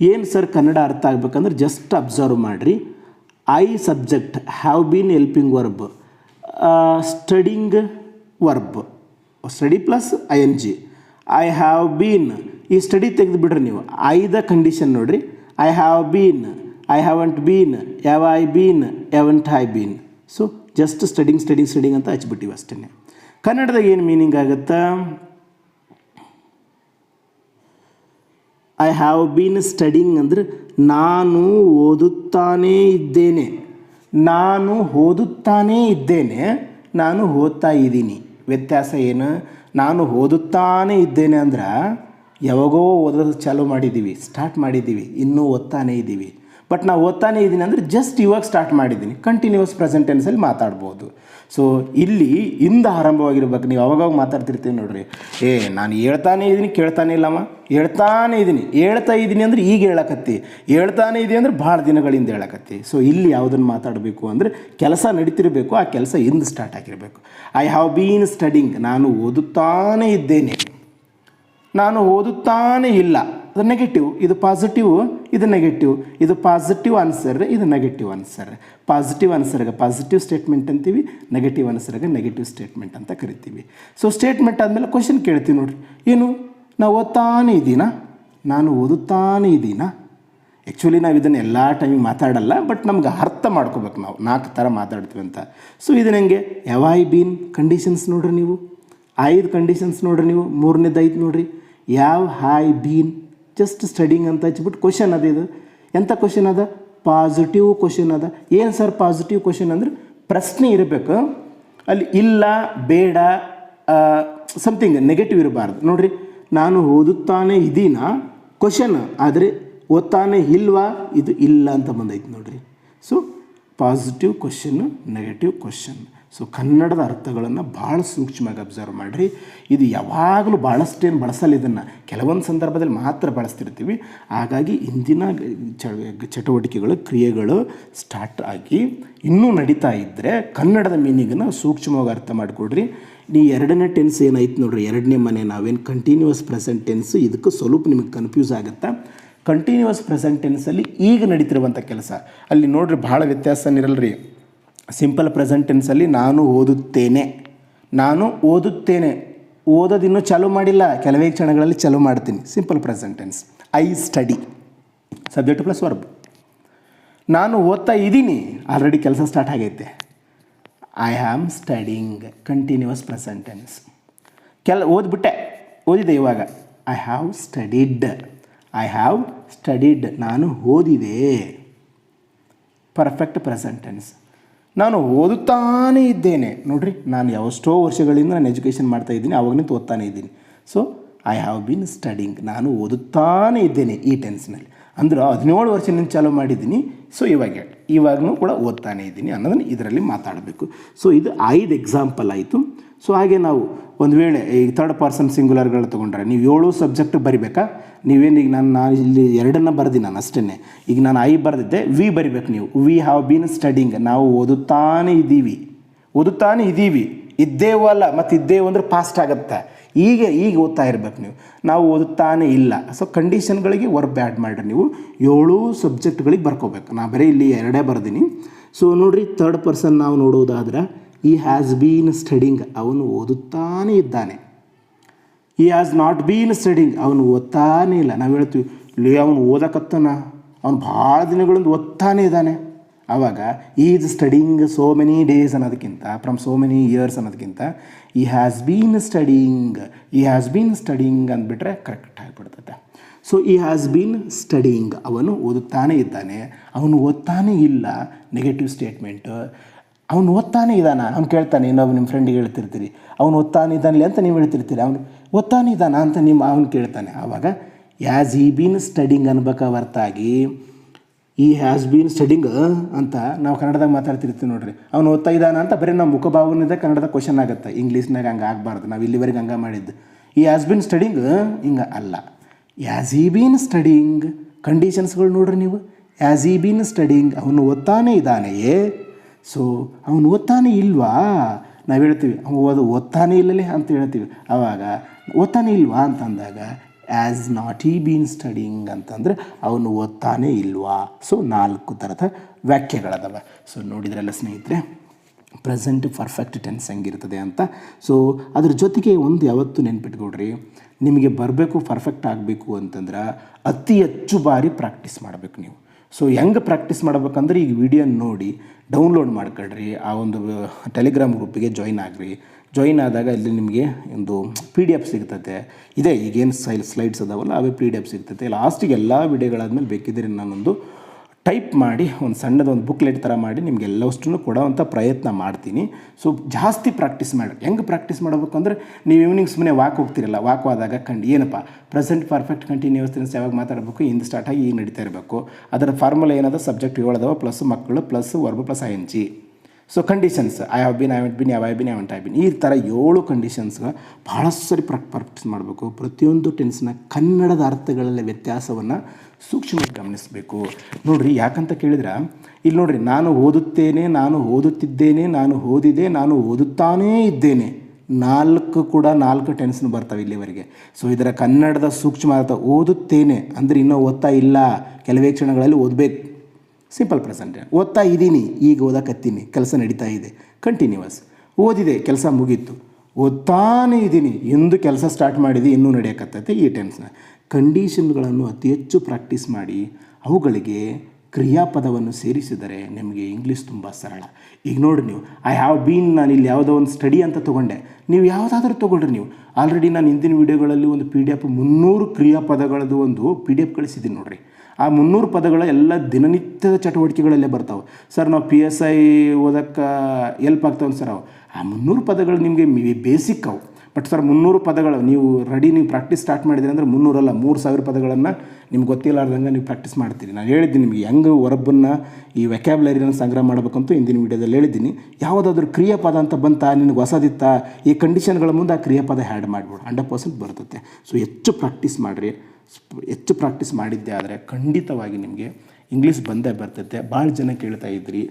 ಏನು ಸರ್ ಕನ್ನಡ ಅರ್ಥ ಆಗಬೇಕಂದ್ರೆ ಜಸ್ಟ್ ಅಬ್ಸರ್ವ್ ಮಾಡಿರಿ. I subject, have been helping verb, studying verb, study plus ING, I have been. ಈ ಸ್ಟಡಿ ತೆಗೆದು ಬಿಡ್ರಿ ನೀವು. ಐದ ಕಂಡೀಷನ್ ನೋಡಿರಿ, I have been, I haven't been, have I been, haven't I been. So just studying ಅಂತ ಹಚ್ಬಿಟ್ಟಿವಿ ಅಷ್ಟೇ. ಕನ್ನಡದಾಗ ಏನು ಮೀನಿಂಗ್ ಆಗುತ್ತಾ? ಐ ಹ್ಯಾವ್ ಬೀನ್ ಸ್ಟಡಿಂಗ್ ಅಂದರೆ ನಾನು ಓದುತ್ತಾನೇ ಇದ್ದೇನೆ, ನಾನು ಓದುತ್ತಾನೇ ಇದ್ದೇನೆ, ನಾನು ಓದ್ತಾ ಇದ್ದೀನಿ. ವ್ಯತ್ಯಾಸ ಏನು? ನಾನು ಓದುತ್ತಾನೇ ಇದ್ದೇನೆ ಅಂದ್ರೆ ಯಾವಾಗೋ ಓದೋದು ಚಾಲೂ ಮಾಡಿದ್ದೀವಿ, ಸ್ಟಾರ್ಟ್ ಮಾಡಿದ್ದೀವಿ, ಇನ್ನೂ ಓದ್ತಾನೇ ಇದ್ದೀವಿ. ಬಟ್ ನಾವು ಓದ್ತಾನೇ ಇದ್ದೀನಿ ಅಂದರೆ ಜಸ್ಟ್ ಇವಾಗ ಸ್ಟಾರ್ಟ್ ಮಾಡಿದ್ದೀನಿ, ಕಂಟಿನ್ಯೂಸ್ ಪ್ರೆಸೆಂಟ್ ಟೆನ್ಸಲ್ಲಿ ಮಾತಾಡ್ಬೋದು. ಸೊ ಇಲ್ಲಿ ಇಂದ ಆರಂಭವಾಗಿರ್ಬೇಕು. ನೀವು ಅವಾಗ ಮಾತಾಡ್ತಿರ್ತೀವಿ ನೋಡ್ರಿ, ನಾನು ಹೇಳ್ತಾನೇ ಇದ್ದೀನಿ, ಕೇಳ್ತಾನೆ ಇಲ್ಲಮ್ಮ, ಹೇಳ್ತಾನೇ ಇದ್ದೀನಿ, ಹೇಳ್ತಾ ಇದ್ದೀನಿ ಅಂದರೆ ಈಗ ಹೇಳಕತ್ತಿ, ಹೇಳ್ತಾನೇ ಇದೀನಿ ಅಂದರೆ ಭಾಳ ದಿನಗಳಿಂದ ಹೇಳಕತ್ತಿ. ಸೊ ಇಲ್ಲಿ ಯಾವುದನ್ನು ಮಾತಾಡಬೇಕು ಅಂದರೆ ಕೆಲಸ ನಡೀತಿರಬೇಕು, ಆ ಕೆಲಸ ಇಂದು ಸ್ಟಾರ್ಟ್ ಆಗಿರಬೇಕು. ಐ ಹ್ಯಾವ್ ಬೀನ್ ಸ್ಟಡಿಂಗ್, ನಾನು ಓದುತ್ತಾನೇ ಇದ್ದೇನೆ, ನಾನು ಓದುತ್ತಾನೇ ಇಲ್ಲ. ಅದು ನೆಗೆಟಿವ್, ಇದು ಪಾಸಿಟಿವ್, ಇದು ನೆಗೆಟಿವ್. ಇದು ಪಾಸಿಟಿವ್ ಆನ್ಸರ್, ಇದು ನೆಗೆಟಿವ್ ಆನ್ಸರ್. ಪಾಸಿಟಿವ್ ಆನ್ಸರ್ಗೆ ಪಾಸಿಟಿವ್ ಸ್ಟೇಟ್ಮೆಂಟ್ ಅಂತೀವಿ, ನೆಗೆಟಿವ್ ಆನ್ಸರ್ಗೆ ನೆಗೆಟಿವ್ ಸ್ಟೇಟ್ಮೆಂಟ್ ಅಂತ ಕರಿತೀವಿ. ಸೊ ಸ್ಟೇಟ್ಮೆಂಟ್ ಆದಮೇಲೆ ಕ್ವಶನ್ ಕೇಳ್ತೀವಿ ನೋಡಿರಿ, ಏನು ನಾವು ಓದ್ತಾನೇ ಇದ್ದೀನಾ, ನಾನು ಓದುತ್ತಾನೇ ಇದ್ದೀನಾ? ಆ್ಯಕ್ಚುಲಿ ನಾವು ಇದನ್ನು ಎಲ್ಲ ಟೈಮಿಗೆ ಮಾತಾಡಲ್ಲ, ಬಟ್ ನಮ್ಗೆ ಅರ್ಥ ಮಾಡ್ಕೋಬೇಕು, ನಾವು 4 ಥರ ಮಾತಾಡ್ತೀವಿ ಅಂತ. ಸೊ ಇದು ನನಗೆ ಹ್ಯಾವ್ ಐ ಬೀನ್ ಕಂಡೀಷನ್ಸ್ ನೋಡ್ರಿ ನೀವು, 5 ಕಂಡೀಷನ್ಸ್ ನೋಡ್ರಿ ನೀವು. 3ನೇದು 5 ನೋಡ್ರಿ, have I bean just studying ಅಂತ ಹಚ್ಬಿಟ್ಟು ಕ್ವಶನ್ ಅದ. ಇದು ಎಂಥ ಕ್ವಶನ್ ಅದ? ಪಾಸಿಟಿವ್ ಕ್ವಶನ್ ಅದ. ಏನು ಸರ್ ಪಾಸಿಟಿವ್ ಕ್ವಶನ್ ಅಂದರೆ ಪ್ರಶ್ನೆ ಇರಬೇಕು ಅಲ್ಲಿ, ಇಲ್ಲ ಬೇಡ ಸಮಥಿಂಗ್ ನೆಗೆಟಿವ್ ಇರಬಾರ್ದು. ನೋಡಿರಿ, ನಾನು ಓದುತ್ತಾನೆ ಇದೀನಾ ಕ್ವಶನ್, ಆದರೆ ಓದ್ತಾನೆ ಇಲ್ವಾ, ಇದು ಇಲ್ಲ ಅಂತ ಬಂದೈತೆ ನೋಡಿರಿ. So positive question, negative question. So ಕನ್ನಡದ ಅರ್ಥಗಳನ್ನು ಭಾಳ ಸೂಕ್ಷ್ಮವಾಗಿ ಅಬ್ಸರ್ವ್ ಮಾಡಿರಿ. ಇದು ಯಾವಾಗಲೂ ಭಾಳಷ್ಟೇನು ಬಳಸಲ್ಲ, ಇದನ್ನು ಕೆಲವೊಂದು ಸಂದರ್ಭದಲ್ಲಿ ಮಾತ್ರ ಬಳಸ್ತಿರ್ತೀವಿ. ಹಾಗಾಗಿ ಇಂದಿನ ಚಟುವಟಿಕೆಗಳು, ಕ್ರಿಯೆಗಳು ಸ್ಟಾರ್ಟ್ ಆಗಿ ಇನ್ನೂ ನಡೀತಾ ಇದ್ದರೆ ಕನ್ನಡದ ಮೀನಿಂಗನ್ನು ಸೂಕ್ಷ್ಮವಾಗಿ ಅರ್ಥ ಮಾಡಿಕೊಡ್ರಿ. ಈ 2ನೇ ಟೆನ್ಸ್ ಏನಾಯ್ತು ನೋಡ್ರಿ, 2ನೇ ಮನೆ ನಾವೇನು ಕಂಟಿನ್ಯೂಸ್ ಪ್ರೆಸೆಂಟ್ ಟೆನ್ಸ್, ಇದಕ್ಕೆ ಸ್ವಲ್ಪ ನಿಮಗೆ ಕನ್ಫ್ಯೂಸ್ ಆಗುತ್ತಾ. ಕಂಟಿನ್ಯೂಸ್ ಪ್ರೆಸೆಂಟ್ ಟೆನ್ಸಲ್ಲಿ ಈಗ ನಡೀತಿರುವಂಥ ಕೆಲಸ ಅಲ್ಲಿ ನೋಡ್ರಿ ಭಾಳ ವ್ಯತ್ಯಾಸನಿರಲ್ರಿ. ಸಿಂಪಲ್ ಪ್ರೆಸೆಂಟ್ ಟೆನ್ಸಲ್ಲಿ ನಾನು ಓದುತ್ತೇನೆ, ನಾನು ಓದುತ್ತೇನೆ, ಓದೋದಿನ್ನೂ ಚಾಲೂ ಮಾಡಿಲ್ಲ, ಕೆಲವೇ ಕ್ಷಣಗಳಲ್ಲಿ ಚಾಲೂ ಮಾಡ್ತೀನಿ. Simple present tense. I study subject plus verb. ನಾನು ಓದ್ತಾ ಇದ್ದೀನಿ, ಆಲ್ರೆಡಿ ಕೆಲಸ ಸ್ಟಾರ್ಟ್ ಆಗೈತೆ. I am studying continuous present tense. ಓದಿದೆ ಇವಾಗ. I have studied, I have studied ನಾನು ಓದಿದೆ. Perfect present tense. ನಾನು ಓದುತ್ತಾನೇ ಇದ್ದೇನೆ. ನೋಡಿರಿ, ನಾನು ಯಾವಷ್ಟೋ ವರ್ಷಗಳಿಂದ ನಾನು ಎಜುಕೇಷನ್ ಮಾಡ್ತಾಯಿದ್ದೀನಿ, ಆವಾಗಲೇ ಓದ್ತಾನೆ ಇದ್ದೀನಿ. So I have been studying, ನಾನು ಓದುತ್ತಾನೇ ಇದ್ದೇನೆ ಈ ಟೆನ್ಸ್ನಲ್ಲಿ. ಅಂದ್ರೆ 17 ವರ್ಷದಿಂದ ಚಾಲೂ ಮಾಡಿದ್ದೀನಿ. ಸೊ ಇವಾಗಲೂ ಕೂಡ ಓದ್ತಾನೆ ಇದ್ದೀನಿ ಅನ್ನೋದನ್ನು ಇದರಲ್ಲಿ ಮಾತಾಡಬೇಕು. ಸೊ ಇದು 5 ಎಕ್ಸಾಂಪಲ್ ಆಯಿತು. ಸೊ ಹಾಗೆ ನಾವು ಒಂದು ವೇಳೆ ಈ ಥರ್ಡ್ ಪರ್ಸನ್ ಸಿಂಗುಲರ್ಗಳು ತೊಗೊಂಡ್ರೆ ನೀವು 7 ಸಬ್ಜೆಕ್ಟ್ ಬರಿಬೇಕಾ? ನೀವೇನು ಈಗ ನಾನು ಇಲ್ಲಿ 2 ಬರ್ದಿ ನಾನು ಅಷ್ಟೇ. ಈಗ ನಾನು ಐ ಬರೆದಿದ್ದೆ, ವಿ ಬರಿಬೇಕು ನೀವು. ವಿ ಹ್ಯಾವ್ ಬೀನ್ ಸ್ಟಡಿಂಗ್, ನಾವು ಓದುತ್ತಾನೇ ಇದ್ದೀವಿ, ಓದುತ್ತಾನೆ ಇದ್ದೀವಿ. ಇದ್ದೇವೋ ಅಲ್ಲ, ಮತ್ತು ಇದ್ದೇವು ಅಂದರೆ ಪಾಸ್ಟ್ ಆಗುತ್ತೆ. ಈಗ ಓದ್ತಾ ಇರಬೇಕು ನೀವು. ನಾವು ಓದುತ್ತಾನೆ ಇಲ್ಲ. ಸೊ ಕಂಡೀಷನ್ಗಳಿಗೆ ವರ್ಬ್ ಆ್ಯಡ್ ಮಾಡಿರಿ ನೀವು. 7 ಸಬ್ಜೆಕ್ಟ್ಗಳಿಗೆ ಬರ್ಕೋಬೇಕು. ನಾನು ಬರೀ ಇಲ್ಲಿ 2 ಬರ್ದೀನಿ. ಸೊ ನೋಡಿರಿ, ಥರ್ಡ್ ಪರ್ಸನ್ ನಾವು ನೋಡೋದಾದ್ರೆ ಈ ಹ್ಯಾಸ್ ಬೀನ್ ಸ್ಟಡಿಂಗ್, ಅವನು ಓದುತ್ತಾನೆ ಇದ್ದಾನೆ. ಈ ಹ್ಯಾಸ್ ನಾಟ್ ಬೀನ್ ಸ್ಟಡಿಂಗ್, ಅವನು ಓದ್ತಾನೇ ಇಲ್ಲ. ನಾವು ಹೇಳ್ತೀವಿ ಅವನು ಓದಕತ್ತಾನ, ಅವನು ಭಾಳ ದಿನಗಳಿಂದ ಓದ್ತಾನೆ ಇದ್ದಾನೆ. ಆವಾಗ is studying so many days ಅನ್ನೋದಕ್ಕಿಂತ, ಫ್ರಮ್ ಸೋ ಮೆನಿ ಇಯರ್ಸ್ ಅನ್ನೋದಕ್ಕಿಂತ ಈ ಹ್ಯಾಸ್ ಬೀನ್ ಸ್ಟಡಿಂಗ್ ಅಂದ್ಬಿಟ್ರೆ ಕರೆಕ್ಟ್ ಆಗಿಬಿಡ್ತದೆ. So he has been studying, ಅವನು ಓದುತ್ತಾನೆ ಇದ್ದಾನೆ, ಅವನು ಓದ್ತಾನೆ ಇಲ್ಲ, ನೆಗೆಟಿವ್ ಸ್ಟೇಟ್ಮೆಂಟು. ಅವ್ನು ಓದ್ತಾನೆ ಇದ್ದಾನ, ಅವ್ನು ಕೇಳ್ತಾನೆ, ಇನ್ನೊಬ್ಬ ನಿಮ್ಮ ಫ್ರೆಂಡಿಗೆ ಹೇಳ್ತಿರ್ತೀರಿ ಅವ್ನು ಓದ್ತಾನೆ ಇದ್ದಾನಲಿ ಅಂತ ನೀವು ಹೇಳ್ತಿರ್ತೀರಿ, ಅವ್ನು ಓದ್ತಾನೆ ಇದ್ದಾನ ಅಂತ ಅವ್ನು ಕೇಳ್ತಾನೆ. ಆವಾಗ ಆ್ಯಸ್ ಈ ಬೀನ್ ಸ್ಟಡಿಂಗ್ ಅನ್ಬೇಕಾ ಹೊರ್ತಾಗಿ ಈ ಹ್ಯಾಸ್ ಬೀನ್ ಸ್ಟಡಿಂಗ್ ಅಂತ ನಾವು ಕನ್ನಡದಾಗ ಮಾತಾಡ್ತಿರ್ತೀವಿ ನೋಡ್ರಿ. ಅವ್ನು ಓದ್ತಾ ಇದ್ದಾನ ಅಂತ ಬರೀ ನಾವು ಮುಖಭಾವನೆದ ಕನ್ನಡದ ಕ್ವಶನ್ ಆಗುತ್ತೆ. ಇಂಗ್ಲೀಷ್ನಾಗ ಹಂಗೆ ಆಗಬಾರ್ದು, ನಾವು ಇಲ್ಲಿವರೆಗೆ ಹಂಗೆ ಮಾಡಿದ್ದು. ಈ ಹ್ಯಾಸ್ ಬೀನ್ ಸ್ಟಡಿಂಗ್ ಹಿಂಗೆ ಅಲ್ಲ, ಆ್ಯಸ್ ಈ ಬೀನ್ ಸ್ಟಡಿಂಗ್. ಕಂಡೀಷನ್ಸ್ಗಳು ನೋಡ್ರಿ ನೀವು. ಆ್ಯಸ್ ಈ ಬೀನ್ ಸ್ಟಡಿಂಗ್, ಅವನು ಓದ್ತಾನೆ ಇದ್ದಾನೆಯೇ. ಸೊ ಅವನು ಓದ್ತಾನೆ ಇಲ್ವಾ, ನಾವು ಹೇಳ್ತೀವಿ ಅವನು ಓದ್ತಾನೆ ಇಲ್ಲಲೇ ಅಂತ ಹೇಳ್ತೀವಿ. ಆವಾಗ ಓದ್ತಾನೆ ಇಲ್ವಾ ಅಂತಂದಾಗ ಆ್ಯಸ್ ನಾಟ್ ಈ ಬೀನ್ ಸ್ಟಡಿಂಗ್ ಅಂತಂದರೆ ಅವನು ಓದ್ತಾನೆ ಇಲ್ವಾ. ಸೊ 4 ಥರದ ವ್ಯಾಖ್ಯೆಗಳದವ. ಸೊ ನೋಡಿದ್ರಲ್ಲ ಸ್ನೇಹಿತರೆ, ಪ್ರೆಸೆಂಟ್ ಪರ್ಫೆಕ್ಟ್ ಟೆನ್ಸ್ ಹೆಂಗಿರ್ತದೆ ಅಂತ. ಸೊ ಅದ್ರ ಜೊತೆಗೆ ಒಂದು ಯಾವತ್ತೂ ನೆನ್ಪಿಟ್ಕೊಡ್ರಿ, ನಿಮಗೆ ಬರಬೇಕು ಪರ್ಫೆಕ್ಟ್ ಆಗಬೇಕು ಅಂತಂದ್ರೆ ಅತಿ ಹೆಚ್ಚು ಬಾರಿ ಪ್ರಾಕ್ಟೀಸ್ ಮಾಡಬೇಕು ನೀವು. ಸೊ ಹೆಂಗೆ ಪ್ರಾಕ್ಟೀಸ್ ಮಾಡ್ಬೇಕಂದ್ರೆ ಈಗ ವಿಡಿಯೋ ನೋಡಿ ಡೌನ್ಲೋಡ್ ಮಾಡ್ಕೊಳ್ರಿ, ಆ ಒಂದು ಟೆಲಿಗ್ರಾಮ್ ಗ್ರೂಪಿಗೆ ಜಾಯ್ನ್ ಆಗಿರಿ. ಜಾಯ್ನ್ ಆದಾಗ ಇಲ್ಲಿ ನಿಮಗೆ ಒಂದು PDF ಸಿಗ್ತದೆ. ಇದೇ ಈಗೇನು ಸ್ಲೈಡ್ಸ್ ಅದಾವಲ್ಲ ಅವೇ PDF ಸಿಗ್ತದೆ. ಲಾಸ್ಟಿಗೆ ಎಲ್ಲ ವಿಡಿಯೋಗಳಾದ್ಮೇಲೆ ಬೇಕಿದ್ರೆ ನಾನೊಂದು ಟೈಪ್ ಮಾಡಿ ಒಂದು ಸಣ್ಣದೊಂದು ಬುಕ್ಲೆಟ್ ಥರ ಮಾಡಿ ನಿಮಗೆಲ್ಲವಷ್ಟನ್ನು ಕೊಡೋವಂಥ ಪ್ರಯತ್ನ ಮಾಡ್ತೀನಿ. ಸೊ ಜಾಸ್ತಿ ಪ್ರಾಕ್ಟೀಸ್ ಮಾಡಿ. ಹೆಂಗೆ ಪ್ರಾಕ್ಟೀಸ್ ಮಾಡಬೇಕು ಅಂದರೆ, ನೀವು ಈವ್ನಿಂಗ್ ಸುಮ್ಮನೆ ವಾಕ್ ಹೋಗ್ತಿರಲ್ಲ, ವಾಕ್ ಆದಾಗ ಏನಪ್ಪ ಪ್ರೆಸೆಂಟ್ ಪರ್ಫೆಕ್ಟ್ ಕಂಟಿನ್ಯೂಸ್ ಟೆನ್ಸ್ ಯಾವಾಗ ಮಾತಾಡಬೇಕು, ಇಂದು ಸ್ಟಾರ್ಟ್ ಆಗಿ ಈಗ ನಡೀತಾ ಇರಬೇಕು. ಅದರ ಫಾರ್ಮುಲಾ ಏನದ, ಸಬ್ಜೆಕ್ಟ್ 7 ಅದಾವ, ಪ್ಲಸ್ ಮಕ್ಕಳು, plus verb, plus ING. So conditions I have been, I have been, I been, I have been, ಈ ಥರ 7 ಕಂಡೀಷನ್ಸ್ಗೆ ಭಾಳಷ್ಟು ಸರಿ ಪ್ರಾಕ್ಟೀಸ್ ಮಾಡಬೇಕು. ಪ್ರತಿಯೊಂದು ಟೆನ್ಸ್ನ ಕನ್ನಡದ ಅರ್ಥಗಳಲ್ಲಿ ವ್ಯತ್ಯಾಸವನ್ನು ಸೂಕ್ಷ್ಮವಾಗಿ ಗಮನಿಸಬೇಕು. ನೋಡಿರಿ, ಯಾಕಂತ ಕೇಳಿದ್ರೆ ಇಲ್ಲಿ ನೋಡಿರಿ, ನಾನು ಓದುತ್ತೇನೆ, ನಾನು ಓದುತ್ತಿದ್ದೇನೆ, ನಾನು ಓದಿದೆ, ನಾನು ಓದುತ್ತಾನೇ ಇದ್ದೇನೆ, 4 ಟೆನ್ಸ್ನು ಬರ್ತವೆ ಇಲ್ಲಿವರೆಗೆ. ಸೊ ಇದರ ಕನ್ನಡದ ಸೂಕ್ಷ್ಮ ಅರ್ಥ ಓದುತ್ತೇನೆ ಅಂದರೆ ಇನ್ನೂ ಓದ್ತಾ ಇಲ್ಲ, ಕೆಲವೇ ಕ್ಷಣಗಳಲ್ಲಿ ಓದಬೇಕು. Simple present. ಓದ್ತಾ ಇದ್ದೀನಿ, ಈಗ ಓದಕತ್ತೀನಿ, ಕೆಲಸ ನಡೀತಾ ಇದೆ. ಕಂಟಿನ್ಯೂವಸ್. ಓದಿದೆ, ಕೆಲಸ ಮುಗೀತು. ಓದ್ತಾನೇ ಇದ್ದೀನಿ, ಎಂದು ಕೆಲಸ ಸ್ಟಾರ್ಟ್ ಮಾಡಿದೆ, ಇನ್ನೂ ನಡೆಯಕತ್ತೈತೆ. ಈ ಟೆನ್ಸ್ನ ಕಂಡೀಷನ್ಗಳನ್ನು ಅತಿ ಹೆಚ್ಚು ಪ್ರಾಕ್ಟೀಸ್ ಮಾಡಿ ಅವುಗಳಿಗೆ ಕ್ರಿಯಾಪದವನ್ನು ಸೇರಿಸಿದರೆ ನಿಮಗೆ ಇಂಗ್ಲೀಷ್ ತುಂಬ ಸರಳ. ಈಗ ನೋಡಿ, ನೀವು ಐ ಹ್ಯಾವ್ ಬೀನ್, ನಾನು ಇಲ್ಲಿ ಯಾವುದೋ ಒಂದು ಸ್ಟಡಿ ಅಂತ ತೊಗೊಂಡೆ, ನೀವು ಯಾವುದಾದ್ರೂ ತೊಗೊಳ್ರಿ. ನೀವು ಆಲ್ರೆಡಿ ನಾನು ಹಿಂದಿನ ವೀಡಿಯೋಗಳಲ್ಲಿ ಒಂದು PDF 300 ಕ್ರಿಯಾಪದಗಳದ್ದು ಒಂದು PDF ಕಳಿಸಿದ್ದೀನಿ ನೋಡಿರಿ. ಆ 300 ಪದಗಳ ಎಲ್ಲ ದಿನನಿತ್ಯದ ಚಟುವಟಿಕೆಗಳಲ್ಲೇ ಬರ್ತಾವೆ. ಸರ್ ನಾವು PSI ಓದಕ್ಕೆ ಎಲ್ಪ್ ಆಗ್ತಾವೆ ಸರ್. ಆ 300 ಪದಗಳು ನಿಮಗೆ ಬೇಸಿಕ್ ಅವು. ಬಟ್ ಸರ್ 300 ಪದಗಳು ನೀವು ನೀವು ಪ್ರಾಕ್ಟೀಸ್ ಸ್ಟಾರ್ಟ್ ಮಾಡಿದ್ರಿ ಅಂದರೆ 300 ಅಲ್ಲ 3000 ಪದಗಳನ್ನು ನಿಮ್ಗೆ ಗೊತ್ತಿಲ್ಲಾರ್ದಂಗೆ ನೀವು ಪ್ರಾಕ್ಟೀಸ್ ಮಾಡ್ತೀರಿ. ನಾನು ಹೇಳಿದ್ದೀನಿ ನಿಮಗೆ ಹೆಂಗೆ ಹೊರಬನ್ನು ಈ ವ್ಯಾಕ್ಯಾಬ್ಲರಿನ ಸಂಗ್ರಹ ಮಾಡಬೇಕಂತೂ ಹಿಂದಿನ ವೀಡಿಯೋದಲ್ಲಿ ಹೇಳಿದ್ದೀನಿ. ಯಾವುದಾದ್ರೂ ಕ್ರಿಯಾಪದ ಅಂತ ಬಂತಾ, ನಿನಗೆ ಹೊಸದಿತ್ತಾ, ಈ ಕಂಡೀಷನ್ಗಳ ಮುಂದೆ ಆ ಕ್ರಿಯಾಪದ ಹ್ಯಾಡ್ ಮಾಡಿಬಿಡು, 100% ಬರ್ತದೆ. ಸೊ ಹೆಚ್ಚು ಪ್ರಾಕ್ಟೀಸ್ ಮಾಡಿರಿ. ಹೆಚ್ಚು ಪ್ರಾಕ್ಟೀಸ್ ಮಾಡಿದ್ದೆ ಆದರೆ ಖಂಡಿತವಾಗಿ ನಿಮಗೆ ಇಂಗ್ಲೀಷ್ ಬಂದೇ ಬರ್ತೈತೆ. ಭಾಳ ಜನ ಕೇಳ್ತಾ ಇದ್ರಿ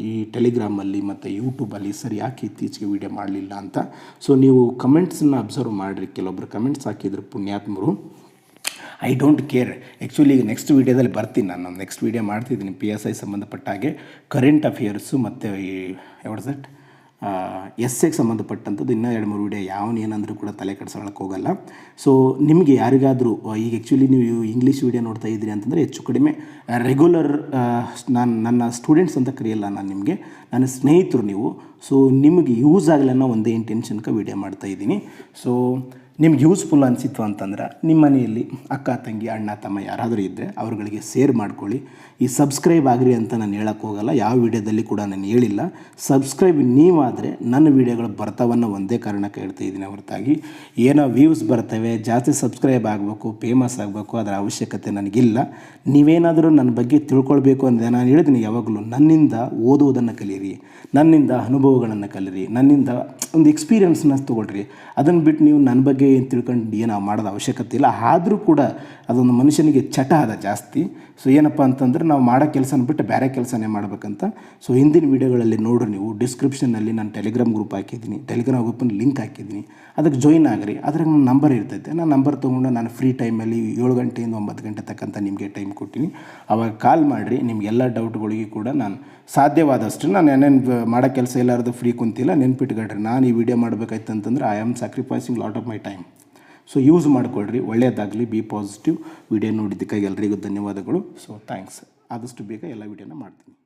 ಈ ಟೆಲಿಗ್ರಾಮಲ್ಲಿ ಮತ್ತು ಯೂಟ್ಯೂಬಲ್ಲಿ, ಸರ್ ಯಾಕೆ ಇತ್ತೀಚೆಗೆ ವೀಡಿಯೋ ಮಾಡಲಿಲ್ಲ ಅಂತ. ಸೊ ನೀವು ಕಮೆಂಟ್ಸನ್ನು ಅಬ್ಸರ್ವ್ ಮಾಡಿರಿ. ಕೆಲವೊಬ್ಬರು ಕಮೆಂಟ್ಸ್ ಹಾಕಿದ್ರು, ಪುಣ್ಯಾತ್ಮರು. I don't care. ಆ್ಯಕ್ಚುಲಿ ಈಗ ನೆಕ್ಸ್ಟ್ ವೀಡಿಯೋದಲ್ಲಿ ಬರ್ತೀನಿ, ನಾನು ನೆಕ್ಸ್ಟ್ ವೀಡಿಯೋ ಮಾಡ್ತಿದ್ದೀನಿ PSI ಸಂಬಂಧಪಟ್ಟ ಹಾಗೆ ಕರೆಂಟ್ ಅಫೇರ್ಸು ಮತ್ತು ಈ ಎಸ್ಸೆಗೆ ಸಂಬಂಧಪಟ್ಟಂಥದ್ದು ಇನ್ನೂ 2-3 ವೀಡಿಯೋ ಏನಂದರೂ ಕೂಡ ತಲೆ ಕೆಡಿಸ್ಕೊಳ್ಳೋಕೆ ಹೋಗಲ್ಲ. ಸೊ ನಿಮಗೆ ಯಾರಿಗಾದರೂ ಈಗ ಆ್ಯಕ್ಚುಲಿ ನೀವು ಇಂಗ್ಲೀಷ್ ವೀಡಿಯೋ ನೋಡ್ತಾ ಇದ್ದೀರಿ ಅಂತಂದರೆ ಹೆಚ್ಚು ಕಡಿಮೆ ರೆಗ್ಯುಲರ್, ನನ್ನ ಸ್ಟೂಡೆಂಟ್ಸ್ ಅಂತ ಕರೆಯಲ್ಲ ನಾನು ನಿಮಗೆ, ನನ್ನ ಸ್ನೇಹಿತರು ನೀವು. ಸೊ ನಿಮಗೆ ಯೂಸ್ ಆಗಲಿ ಅನ್ನೋ ಒಂದೇ ಇಂಟೆನ್ಷನ್ಗೆ ವೀಡಿಯೋ ಮಾಡ್ತಾಯಿದ್ದೀನಿ. ಸೊ ನಿಮ್ಗೆ ಯೂಸ್ಫುಲ್ ಅನಿಸಿತ್ತು ಅಂತಂದ್ರೆ ನಿಮ್ಮ ಮನೆಯಲ್ಲಿ ಅಕ್ಕ ತಂಗಿ ಅಣ್ಣ ತಮ್ಮ ಯಾರಾದರೂ ಇದ್ದರೆ ಅವ್ರುಗಳಿಗೆ ಶೇರ್ ಮಾಡ್ಕೊಳ್ಳಿ. ಈ ಸಬ್ಸ್ಕ್ರೈಬ್ ಆಗಿರಿ ಅಂತ ನಾನು ಹೇಳೋಕ್ಕೆ ಹೋಗಲ್ಲ, ಯಾವ ವೀಡಿಯೋದಲ್ಲಿ ಕೂಡ ನಾನು ಹೇಳಿಲ್ಲ. ಸಬ್ಸ್ಕ್ರೈಬ್ ನೀವಾದರೆ ನನ್ನ ವೀಡಿಯೋಗಳು ಬರ್ತಾವನ್ನೋ ಒಂದೇ ಕಾರಣಕ್ಕೆ ಹೇಳ್ತಾ ಇದ್ದೀನಿ ಹೊರತಾಗಿ ಏನೋ ವ್ಯೂಸ್ ಬರ್ತವೆ, ಜಾಸ್ತಿ ಸಬ್ಸ್ಕ್ರೈಬ್ ಆಗಬೇಕು, ಫೇಮಸ್ ಆಗಬೇಕು, ಅದರ ಅವಶ್ಯಕತೆ ನನಗಿಲ್ಲ. ನೀವೇನಾದರೂ ನನ್ನ ಬಗ್ಗೆ ತಿಳ್ಕೊಳ್ಬೇಕು ಅಂದರೆ ನಾನು ಹೇಳಿದ್ದೀನಿ ಯಾವಾಗಲೂ, ನನ್ನಿಂದ ಓದುವುದನ್ನು ಕಲೀರಿ, ನನ್ನಿಂದ ಅನುಭವಗಳನ್ನು ಕಲೀರಿ, ನನ್ನಿಂದ ಒಂದು ಎಕ್ಸ್ಪೀರಿಯನ್ಸ್ನ ತೊಗೊಳ್ರಿ. ಅದನ್ನು ಬಿಟ್ಟು ನೀವು ನನ್ನ ಬಗ್ಗೆ ಏನು ತಿಳ್ಕೊಂಡು ಏನೋ ಮಾಡೋದು ಅವಶ್ಯಕತೆ ಇಲ್ಲ. ಆದರೂ ಕೂಡ ಅದೊಂದು ಮನುಷ್ಯನಿಗೆ ಚಟ ಅದ ಜಾಸ್ತಿ. ಸೊ ಏನಪ್ಪ ಅಂತಂದರೆ ನಾವು ಮಾಡೋ ಕೆಲಸನ ಬಿಟ್ಟು ಬೇರೆ ಕೆಲಸನೇ ಮಾಡಬೇಕಂತ. ಸೊ ಹಿಂದಿನ ವೀಡಿಯೋಗಳಲ್ಲಿ ನೋಡ್ರಿ ನೀವು, ಡಿಸ್ಕ್ರಿಪ್ಷನ್ನಲ್ಲಿ ನಾನು ಟೆಲಿಗ್ರಾಮ್ ಗ್ರೂಪ್ ಹಾಕಿದ್ದೀನಿ, ಟೆಲಿಗ್ರಾಮ್ ಗ್ರೂಪನ್ನು ಲಿಂಕ್ ಹಾಕಿದ್ದೀನಿ, ಅದಕ್ಕೆ ಜಾಯಿನ್ ಆಗಿರಿ. ಅದ್ರಾಗ ನನ್ನ ನಂಬರ್ ಇರ್ತೈತೆ, ನಾನು ನಂಬರ್ ತೊಗೊಂಡು ನಾನು ಫ್ರೀ ಟೈಮಲ್ಲಿ 7 ಗಂಟೆಯಿಂದ 9 ಗಂಟೆ ತಕ್ಕಂತ ನಿಮಗೆ ಟೈಮ್ ಕೊಡ್ತೀನಿ. ಆವಾಗ ಕಾಲ್ ಮಾಡಿರಿ. ನಿಮಗೆಲ್ಲ ಡೌಟ್ಗಳಿಗೆ ಕೂಡ ನಾನು ಸಾಧ್ಯವಾದಷ್ಟು, ನಾನು ಏನೇನು ಮಾಡೋ ಕೆಲಸ ಎಲ್ಲರದು ಫ್ರೀ ಕುಂತಿಲ್ಲ, ನೆನ್ಪಿಟ್ಕೊಳ್ರಿ. ನಾನು ಈ ವಿಡಿಯೋ ಮಾಡಬೇಕಾಯ್ತು ಅಂತಂದರೆ I am sacrificing lot of my time. So use ಮಾಡಿಕೊಳ್ರಿ, ಒಳ್ಳೆಯದಾಗಲಿ, ಬಿ ಪಾಸಿಟಿವ್. ವಿಡಿಯೋ ನೋಡಿದ್ದಕ್ಕಾಗಿ ಎಲ್ಲರಿಗೂ ಧನ್ಯವಾದಗಳು. So thanks. ಆದಷ್ಟು ಬೇಗ ಎಲ್ಲ ವಿಡಿಯೋನ ಮಾಡ್ತೀನಿ.